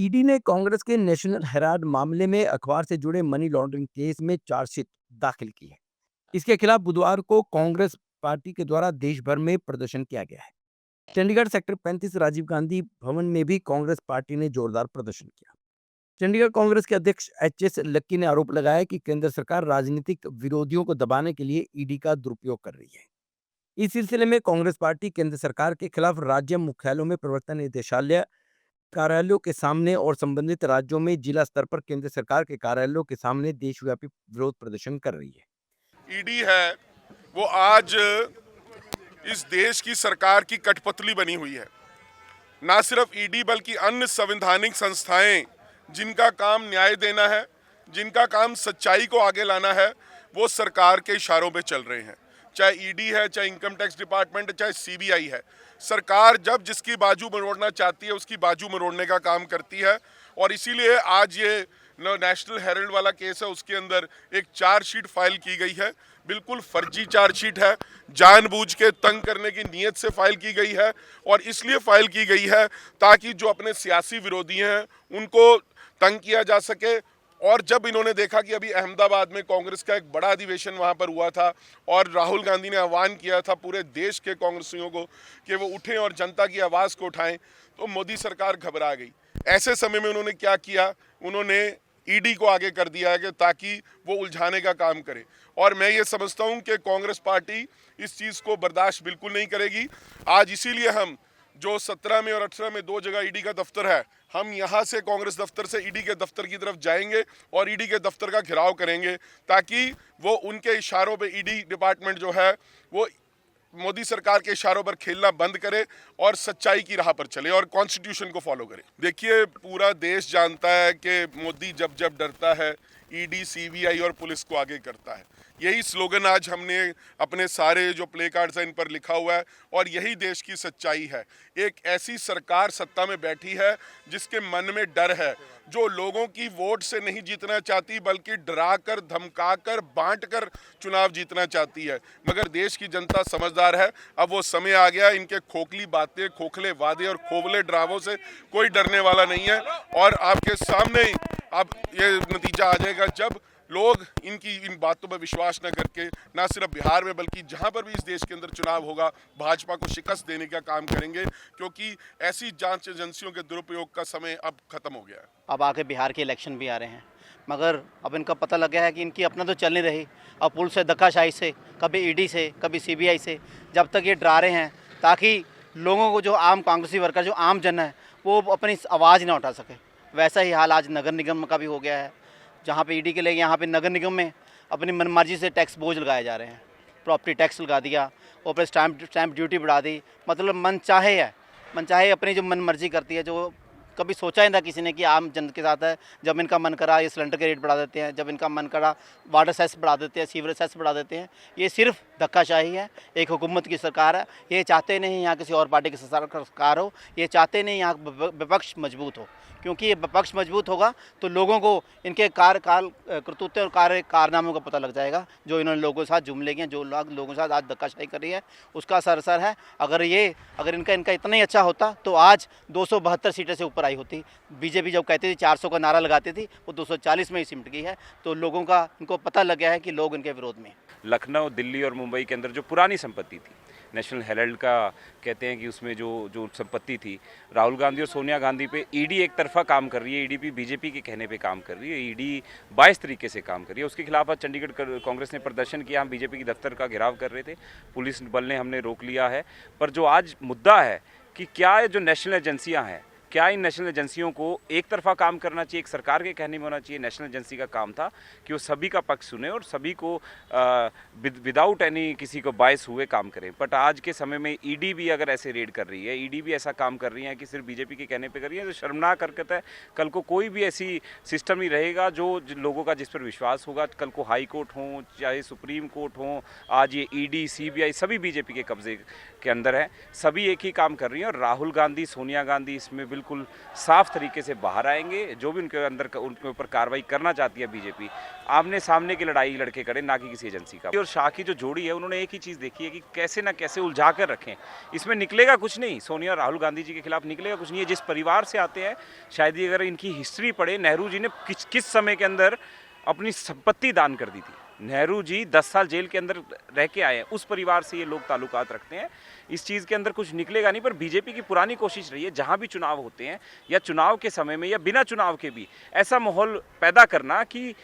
ED ने कांग्रेस के national Herald मामले में अखबार से जुड़े मनी लॉन्ड्रिंग केस में चार्जशीट दाखिल की है। इसके खिलाफ बुधवार को कांग्रेस पार्टी के द्वारा देश भर में प्रदर्शन किया गया है। चंडीगढ़ सेक्टर 35 राजीव गांधी भवन में भी कांग्रेस पार्टी ने जोरदार प्रदर्शन किया। चंडीगढ़ कांग्रेस के अध्यक्ष एच लक्की ने आरोप लगाया कि केंद्र सरकार राजनीतिक विरोधियों को दबाने के लिए ईडी का दुरुपयोग कर रही है। इस सिलसिले में कांग्रेस पार्टी केंद्र सरकार के खिलाफ राज्य मुख्यालयों में प्रवर्तन निदेशालय कार्यालयों के सामने और संबंधित राज्यों में जिला स्तर पर केंद्र सरकार के कार्यालयों के सामने देशव्यापी विरोध प्रदर्शन कर रही है। ईडी है वो आज इस देश की सरकार की कठपुतली बनी हुई है। ना सिर्फ ईडी बल्कि अन्य संवैधानिक संस्थाएं जिनका काम न्याय देना है, जिनका काम सच्चाई को आगे लाना है, वो सरकार के इशारों पे चल रहे हैं। चाहे ईडी है, चाहे इनकम टैक्स डिपार्टमेंट है, चाहे सीबीआई है। सरकार जब जिसकी बाजू मरोड़ना चाहती है उसकी बाजू मरोड़ने का काम करती है। और इसीलिए आज ये नेशनल हेराल्ड वाला केस है, उसके अंदर एक चार्जशीट फाइल की गई है। बिल्कुल फर्जी चार्जशीट है, जानबूझ के तंग करने की नीयत से फाइल की गई है। और इसलिए फाइल की गई है ताकि जो अपने सियासी विरोधी हैं उनको तंग किया जा सके। और जब इन्होंने देखा कि अभी अहमदाबाद में कांग्रेस का एक बड़ा अधिवेशन वहां पर हुआ था और राहुल गांधी ने आह्वान किया था पूरे देश के कांग्रेसियों को कि वो उठें और जनता की आवाज़ को उठाएं, तो मोदी सरकार घबरा गई। ऐसे समय में उन्होंने क्या किया, उन्होंने ईडी को आगे कर दिया है कि ताकि वो उलझाने का काम करे। और मैं ये समझता हूँ कि कांग्रेस पार्टी इस चीज़ को बर्दाश्त बिल्कुल नहीं करेगी। आज इसीलिए हम जो 17 में और 18 में 2 जगह ईडी का दफ्तर है, हम यहाँ से कांग्रेस दफ्तर से ईडी के दफ्तर की तरफ जाएंगे और ईडी के दफ्तर का घेराव करेंगे ताकि वो उनके इशारों पे ईडी डिपार्टमेंट जो है वो मोदी सरकार के इशारों पर खेलना बंद करे और सच्चाई की राह पर चले और कॉन्स्टिट्यूशन को फॉलो करे। देखिए, पूरा देश जानता है कि मोदी जब जब डरता है ईडी, सीबीआई और पुलिस को आगे करता है। यही स्लोगन आज हमने अपने सारे जो प्ले कार्ड्स हैं इन पर लिखा हुआ है और यही देश की सच्चाई है। एक ऐसी सरकार सत्ता में बैठी है जिसके मन में डर है, जो लोगों की वोट से नहीं जीतना चाहती बल्कि डराकर, धमकाकर, बांटकर चुनाव जीतना चाहती है। मगर देश की जनता समझदार है। अब वो समय आ गया, इनके खोखली बातें, खोखले वादे और खोखले ड्रामों से कोई डरने वाला नहीं है। और आपके सामने ही अब ये नतीजा आ जाएगा जब लोग इनकी इन बातों पर विश्वास न करके ना सिर्फ बिहार में बल्कि जहां पर भी इस देश के अंदर चुनाव होगा भाजपा को शिकस्त देने का काम करेंगे, क्योंकि ऐसी जांच एजेंसियों के दुरुपयोग का समय अब खत्म हो गया है। अब आगे बिहार के इलेक्शन भी आ रहे हैं, मगर अब इनका पता लग गया है कि इनकी अपना तो चल नहीं रही। अब पुलिस से, धक्काशाही से, कभी ईडी से, कभी सीबीआई से, जब तक ये डरा रहे हैं ताकि लोगों को, जो आम कांग्रेसी वर्कर, जो आम जन है, वो अपनी आवाज़ ना उठा सके। वैसा ही हाल आज नगर निगम का भी हो गया है, जहाँ पे ईडी के लिए यहाँ पे नगर निगम में अपनी मनमर्जी से टैक्स बोझ लगाए जा रहे हैं। प्रॉपर्टी टैक्स लगा दिया और फिर स्टैंप ड्यूटी बढ़ा दी। मतलब मन चाहे अपनी जो मनमर्जी करती है, जो कभी सोचा ही ना किसी ने कि आम जन के साथ है। जब इनका मन करा ये सिलेंडर के रेट बढ़ा देते हैं, जब इनका मन करा वाटर सेस बढ़ा देते हैं, सीवरेज सेस बढ़ा देते हैं। ये सिर्फ धक्काशाही है। एक हुकूमत की सरकार है, ये चाहते नहीं यहाँ किसी और पार्टी की सरकार हो, ये चाहते नहीं यहाँ विपक्ष मजबूत हो, क्योंकि ये विपक्ष मजबूत होगा तो लोगों को इनके करतूतें और कारनामों का पता लग जाएगा। जो इन्होंने लोगों के साथ जुमले किए, जो लोगों के साथ आज धक्काशाही कर रही है, उसका असर है। अगर इनका इतना ही अच्छा होता तो आज 272 सीटें से ऊपर आई होती। बीजेपी जब कहती थी 400 का नारा लगाती थी, वो 240 में ही सिमट गई है। तो लोगों का इनको पता लग गया है कि लोग इनके विरोध में। लखनऊ, दिल्ली और मुंबई के अंदर जो पुरानी संपत्ति थी, नेशनल हेराल्ड का कहते हैं कि उसमें जो संपत्ति थी, राहुल गांधी और सोनिया गांधी पे ईडी एक तरफा काम कर रही है। ईडी भी बीजेपी के कहने पे काम कर रही है। ईडी 22 तरीके से काम कर रही है। उसके खिलाफ आज चंडीगढ़ कांग्रेस ने प्रदर्शन किया। हम बीजेपी की दफ्तर का घेराव कर रहे थे, पुलिस बल ने हमने रोक लिया है। पर जो आज मुद्दा है कि क्या जो नेशनल एजेंसियाँ हैं, क्या इन नेशनल एजेंसियों को एक तरफा काम करना चाहिए, एक सरकार के कहने में होना चाहिए। नेशनल एजेंसी का काम था कि वो सभी का पक्ष सुने और सभी को विदाउट एनी किसी को बायस हुए काम करें। बट आज के समय में ईडी भी अगर ऐसे रेड कर रही है, ईडी भी ऐसा काम कर रही है कि सिर्फ बीजेपी के कहने पे कर रही है, तो शर्मनाक हरकत है। कल को कोई भी ऐसी सिस्टम नहीं रहेगा जो लोगों का जिस पर विश्वास होगा। कल को हाई कोर्ट हो चाहे सुप्रीम कोर्ट हो, आज ये ईडी, सीबीआई सभी बीजेपी के कब्जे के अंदर हैं, सभी एक ही काम कर रही हैं और राहुल गांधी, सोनिया गांधी इसमें बिल्कुल साफ तरीके से बाहर आएंगे। जो भी उनके अंदर उनके ऊपर कार्रवाई करना चाहती है बीजेपी, आमने सामने की लड़ाई लड़के करें, ना कि किसी एजेंसी का। और शाह की जो जोड़ी है, उन्होंने एक ही चीज़ देखी है कि कैसे ना कैसे उलझा कर रखें, इसमें निकलेगा कुछ नहीं। सोनिया और राहुल गांधी जी के खिलाफ निकलेगा कुछ नहीं है। जिस परिवार से आते हैं, शायद ही अगर इनकी हिस्ट्री पढ़े, नेहरू जी ने किस समय के अंदर अपनी संपत्ति दान कर दी थी। नेहरू जी 10 साल जेल के अंदर रह के आए हैं, उस परिवार से ये लोग ताल्लुकात रखते हैं। इस चीज़ के अंदर कुछ निकलेगा नहीं। पर बीजेपी की पुरानी कोशिश रही है, जहाँ भी चुनाव होते हैं या चुनाव के समय में या बिना चुनाव के भी, ऐसा माहौल पैदा करना कि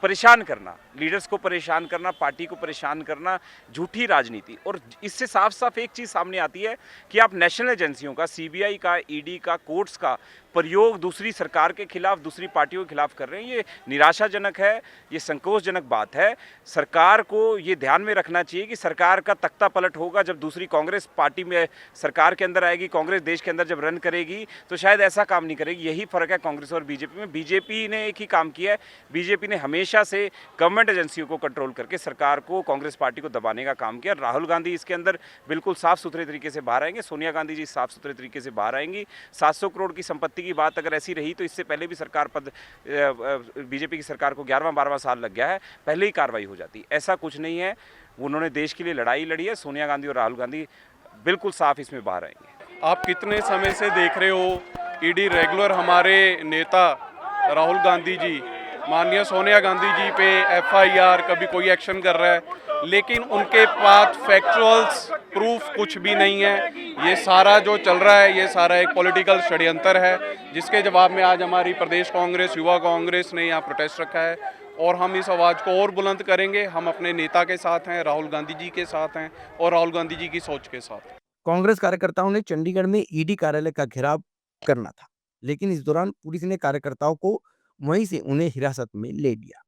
परेशान करना, लीडर्स को परेशान करना, पार्टी को परेशान करना, झूठी राजनीति। और इससे साफ साफ एक चीज़ सामने आती है कि आप नेशनल एजेंसियों का, सीबीआई का, ईडी का, कोर्ट्स का प्रयोग दूसरी सरकार के खिलाफ, दूसरी पार्टियों के खिलाफ कर रहे हैं। ये निराशाजनक है, ये संकोचजनक बात है। सरकार को ये ध्यान में रखना चाहिए कि सरकार का तख्ता पलट होगा जब दूसरी कांग्रेस पार्टी में सरकार के अंदर आएगी, कांग्रेस देश के अंदर जब रन करेगी, तो शायद ऐसा काम नहीं करेगी। यही फ़र्क है कांग्रेस और बीजेपी में। बीजेपी ने एक ही काम किया है, बीजेपी ने हमेशा से गवर्नमेंट एजेंसियों को कंट्रोल करके सरकार को, कांग्रेस पार्टी को दबाने का काम किया। राहुल गांधी इसके अंदर बिल्कुल साफ सुथरे तरीके से बाहर आएंगे, सोनिया गांधी जी साफ सुथरे तरीके से बाहर आएंगी। 700 करोड़ की संपत्ति की बात अगर ऐसी रही तो इससे पहले भी सरकार बीजेपी की सरकार को 11वां-12वां साल लग गया है, पहले ही कार्रवाई हो जाती। ऐसा कुछ नहीं है। उन्होंने देश के लिए लड़ाई लड़ी है। सोनिया गांधी और राहुल गांधी बिल्कुल साफ इसमें बाहर आएंगे। आप कितने समय से देख रहे हो, ईडी रेगुलर हमारे नेता राहुल गांधी जी, माननीय सोनिया गांधी जी पे एफआईआर, कभी कोई एक्शन कर रहा है, लेकिन उनके पास फैक्चुअल्स प्रूफ कुछ भी नहीं है। ये सारा जो चल रहा है, ये सारा एक पॉलिटिकल षड्यंत्र है, जिसके जवाब में आज हमारी प्रदेश कांग्रेस, युवा कांग्रेस ने यहाँ प्रोटेस्ट रखा है और हम इस आवाज़ को और बुलंद करेंगे। हम अपने नेता के साथ हैं, राहुल गांधी जी के साथ हैं और राहुल गांधी जी की सोच के साथ। कांग्रेस कार्यकर्ताओं ने चंडीगढ़ में ईडी कार्यालय का घेराव करना था, लेकिन इस दौरान पुलिस ने कार्यकर्ताओं को वहीं से उन्हें हिरासत में ले लिया।